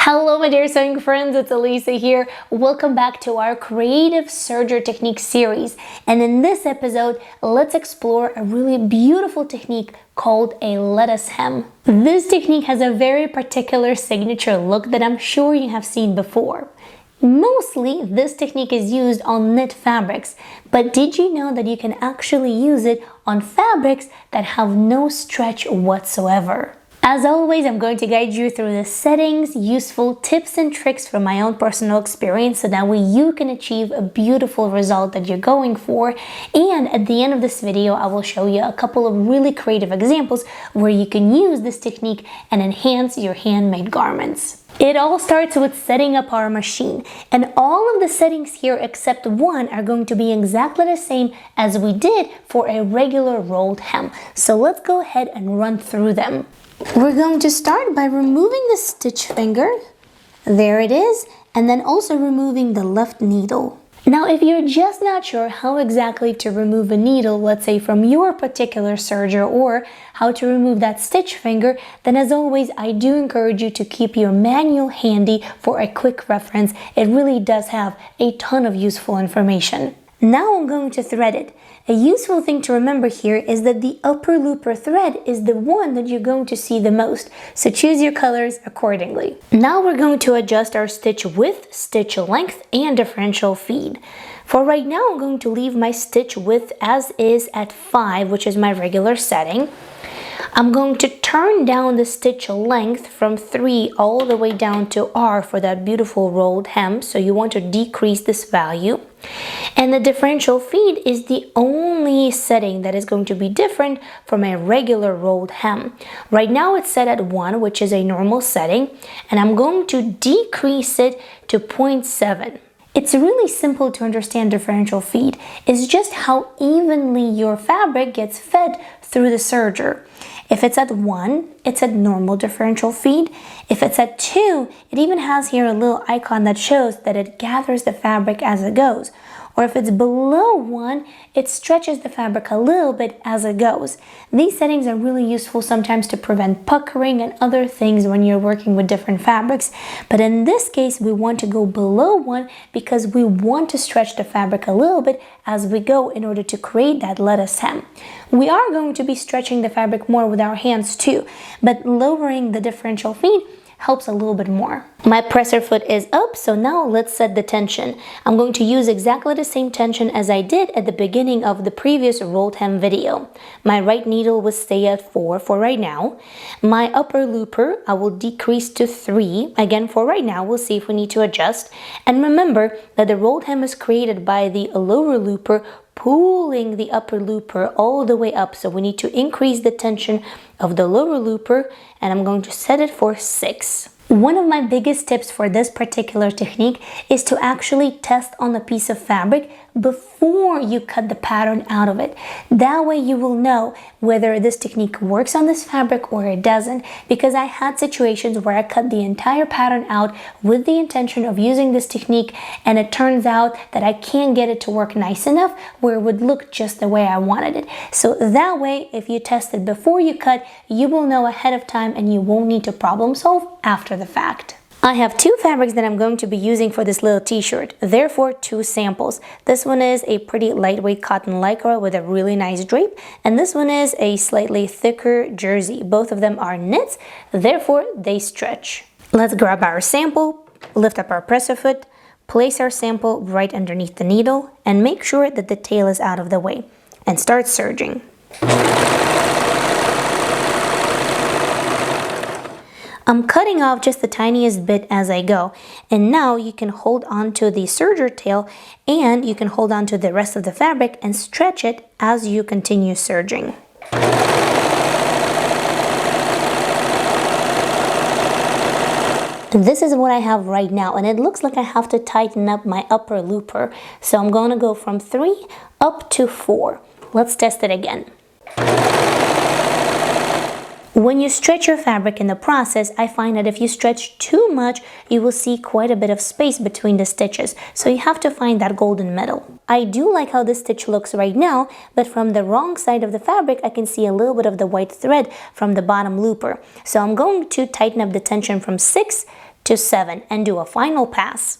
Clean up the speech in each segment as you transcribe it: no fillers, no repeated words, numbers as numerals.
Hello my dear sewing friends, it's Alisa here. Welcome back to our Creative Serger Technique series. And in this episode, let's explore a really beautiful technique called a lettuce hem. This technique has a very particular signature look that I'm sure you have seen before. Mostly, this technique is used on knit fabrics, but did you know that you can actually use it on fabrics that have no stretch whatsoever? As always, I'm going to guide you through the settings, useful tips and tricks from my own personal experience so that way you can achieve a beautiful result that you're going for. And at the end of this video, I will show you a couple of really creative examples where you can use this technique and enhance your handmade garments. It all starts with setting up our machine, and all of the settings here except one are going to be exactly the same as we did for a regular rolled hem. So let's go ahead and run through them. We're going to start by removing the stitch finger. There it is, and then also removing the left needle. Now, if you're just not sure how exactly to remove a needle, let's say from your particular serger, or how to remove that stitch finger, then as always, I do encourage you to keep your manual handy for a quick reference. It really does have a ton of useful information. Now I'm going to thread it. A useful thing to remember here is that the upper looper thread is the one that you're going to see the most, so choose your colors accordingly. Now we're going to adjust our stitch width, stitch length, and differential feed. For right now, I'm going to leave my stitch width as is at 5, which is my regular setting. I'm going to turn down the stitch length from 3 all the way down to R for that beautiful rolled hem, so you want to decrease this value. And the differential feed is the only setting that is going to be different from a regular rolled hem. Right now it's set at 1, which is a normal setting, and I'm going to decrease it to 0.7. It's really simple to understand differential feed. It's just how evenly your fabric gets fed through the serger. If it's at 1, it's at normal differential feed. If it's at 2, it even has here a little icon that shows that it gathers the fabric as it goes. Or if it's below 1, it stretches the fabric a little bit as it goes. These settings are really useful sometimes to prevent puckering and other things when you're working with different fabrics. But in this case, we want to go below 1 because we want to stretch the fabric a little bit as we go in order to create that lettuce hem. We are going to be stretching the fabric more with our hands too, but lowering the differential feed helps a little bit more. My presser foot is up, so now let's set the tension. I'm going to use exactly the same tension as I did at the beginning of the previous rolled hem video. My right needle will stay at 4 for right now. My upper looper, I will decrease to 3. Again, for right now, we'll see if we need to adjust. And remember that the rolled hem is created by the lower looper pulling the upper looper all the way up, so we need to increase the tension of the lower looper, and I'm going to set it for 6. One of my biggest tips for this particular technique is to actually test on a piece of fabric before you cut the pattern out of it. That way you will know whether this technique works on this fabric or it doesn't, because I had situations where I cut the entire pattern out with the intention of using this technique, and it turns out that I can't get it to work nice enough where it would look just the way I wanted it. So that way, if you test it before you cut, you will know ahead of time and you won't need to problem solve after the fact. I have 2 fabrics that I'm going to be using for this little t-shirt, therefore 2 samples. This one is a pretty lightweight cotton lycra with a really nice drape, and this one is a slightly thicker jersey. Both of them are knits, therefore they stretch. Let's grab our sample, lift up our presser foot, place our sample right underneath the needle, and make sure that the tail is out of the way, and start serging. I'm cutting off just the tiniest bit as I go, and now you can hold on to the serger tail and you can hold on to the rest of the fabric and stretch it as you continue serging. This is what I have right now, and it looks like I have to tighten up my upper looper, so I'm going to go from 3 up to 4. Let's test it again. When you stretch your fabric in the process, I find that if you stretch too much, you will see quite a bit of space between the stitches, so you have to find that golden middle. I do like how this stitch looks right now, but from the wrong side of the fabric, I can see a little bit of the white thread from the bottom looper. So I'm going to tighten up the tension from 6 to 7 and do a final pass.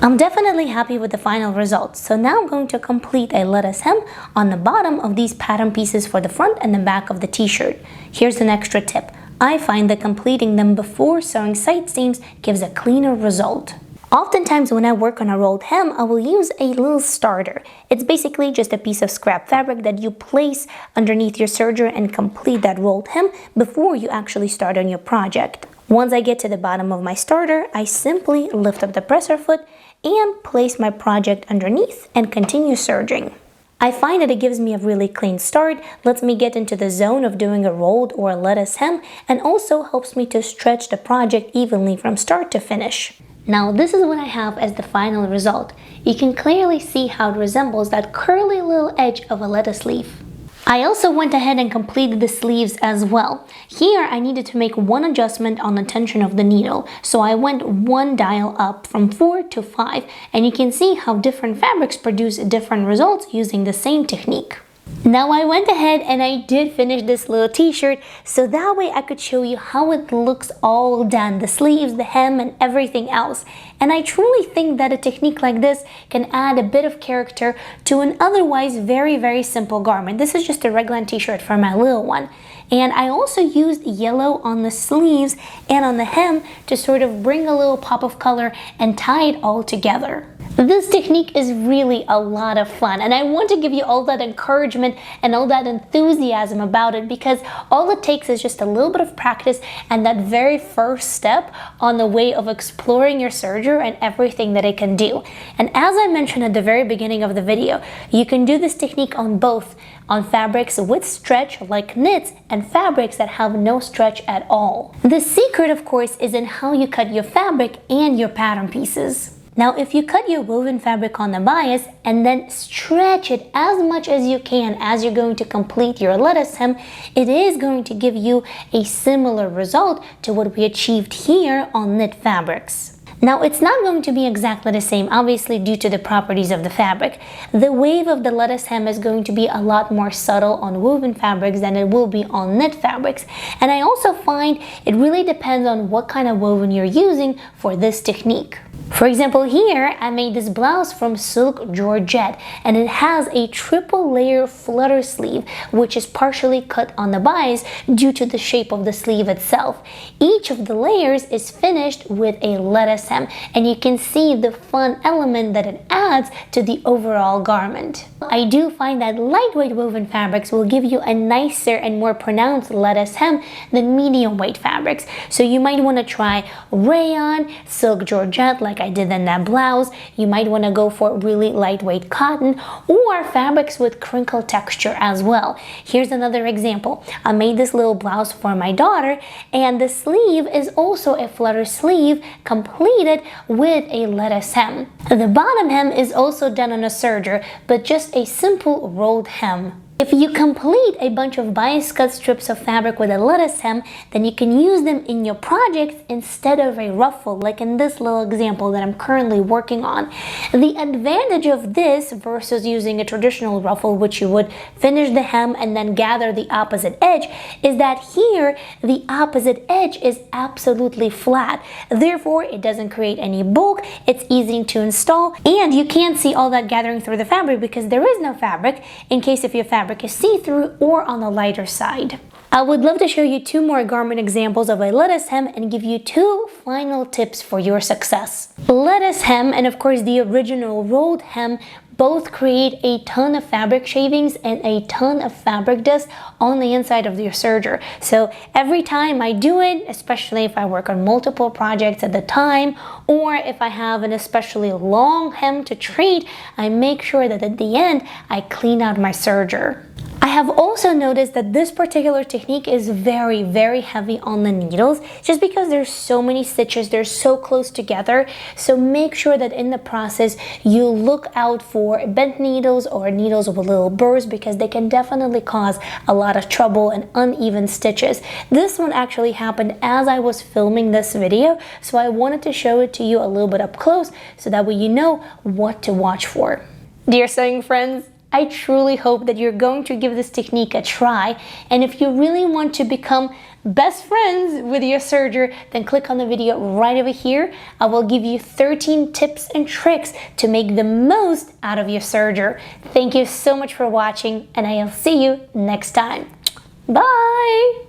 I'm definitely happy with the final results, so now I'm going to complete a lettuce hem on the bottom of these pattern pieces for the front and the back of the t-shirt. Here's an extra tip. I find that completing them before sewing side seams gives a cleaner result. Oftentimes when I work on a rolled hem, I will use a little starter. It's basically just a piece of scrap fabric that you place underneath your serger and complete that rolled hem before you actually start on your project. Once I get to the bottom of my starter, I simply lift up the presser foot and place my project underneath and continue serging. I find that it gives me a really clean start, lets me get into the zone of doing a rolled or a lettuce hem, and also helps me to stretch the project evenly from start to finish. Now this is what I have as the final result. You can clearly see how it resembles that curly little edge of a lettuce leaf. I also went ahead and completed the sleeves as well. Here I needed to make one adjustment on the tension of the needle, so I went one dial up from 4 to 5, and you can see how different fabrics produce different results using the same technique. Now I went ahead and I did finish this little t-shirt, so that way I could show you how it looks all done, the sleeves, the hem, and everything else. And I truly think that a technique like this can add a bit of character to an otherwise very simple garment. This is just a regular t-shirt for my little one. And I also used yellow on the sleeves and on the hem to sort of bring a little pop of color and tie it all together. This technique is really a lot of fun, and I want to give you all that encouragement and all that enthusiasm about it, because all it takes is just a little bit of practice and that very first step on the way of exploring your serger and everything that it can do. And as I mentioned at the very beginning of the video, you can do this technique on both, on fabrics with stretch like knits and fabrics that have no stretch at all. The secret, of course, is in how you cut your fabric and your pattern pieces. Now, if you cut your woven fabric on the bias and then stretch it as much as you can as you're going to complete your lettuce hem, it is going to give you a similar result to what we achieved here on knit fabrics. Now, it's not going to be exactly the same, obviously, due to the properties of the fabric. The wave of the lettuce hem is going to be a lot more subtle on woven fabrics than it will be on knit fabrics. And I also find it really depends on what kind of woven you're using for this technique. For example, here I made this blouse from silk georgette, and it has a triple layer flutter sleeve, which is partially cut on the bias due to the shape of the sleeve itself. Each of the layers is finished with a lettuce hem, and you can see the fun element that it adds to the overall garment. I do find that lightweight woven fabrics will give you a nicer and more pronounced lettuce hem than medium weight fabrics. So you might want to try rayon, silk georgette like I did in that blouse. You might want to go for really lightweight cotton or fabrics with crinkle texture as well. Here's another example. I made this little blouse for my daughter, and the sleeve is also a flutter sleeve completed with a lettuce hem. The bottom hem is also done on a serger, but just a simple rolled hem. If you complete a bunch of bias cut strips of fabric with a lettuce hem, then you can use them in your projects instead of a ruffle, like in this little example that I'm currently working on. The advantage of this versus using a traditional ruffle, which you would finish the hem and then gather the opposite edge, is that here the opposite edge is absolutely flat. Therefore, it doesn't create any bulk, it's easy to install, and you can't see all that gathering through the fabric because there is no fabric in case if your fabric is see-through or on the lighter side. I would love to show you two more garment examples of a lettuce hem and give you two final tips for your success. Lettuce hem and of course the original rolled hem both create a ton of fabric shavings and a ton of fabric dust on the inside of your serger. So every time I do it, especially if I work on multiple projects at the time, or if I have an especially long hem to treat, I make sure that at the end I clean out my serger. I have also noticed that this particular technique is very heavy on the needles just because there's so many stitches, they're so close together. So make sure that in the process you look out for bent needles or needles with little burrs because they can definitely cause a lot of trouble and uneven stitches. This one actually happened as I was filming this video, so I wanted to show it to you a little bit up close so that way you know what to watch for. Dear sewing friends, I truly hope that you're going to give this technique a try, and if you really want to become best friends with your serger, then click on the video right over here. I will give you 13 tips and tricks to make the most out of your serger. Thank you so much for watching, and I'll see you next time. Bye!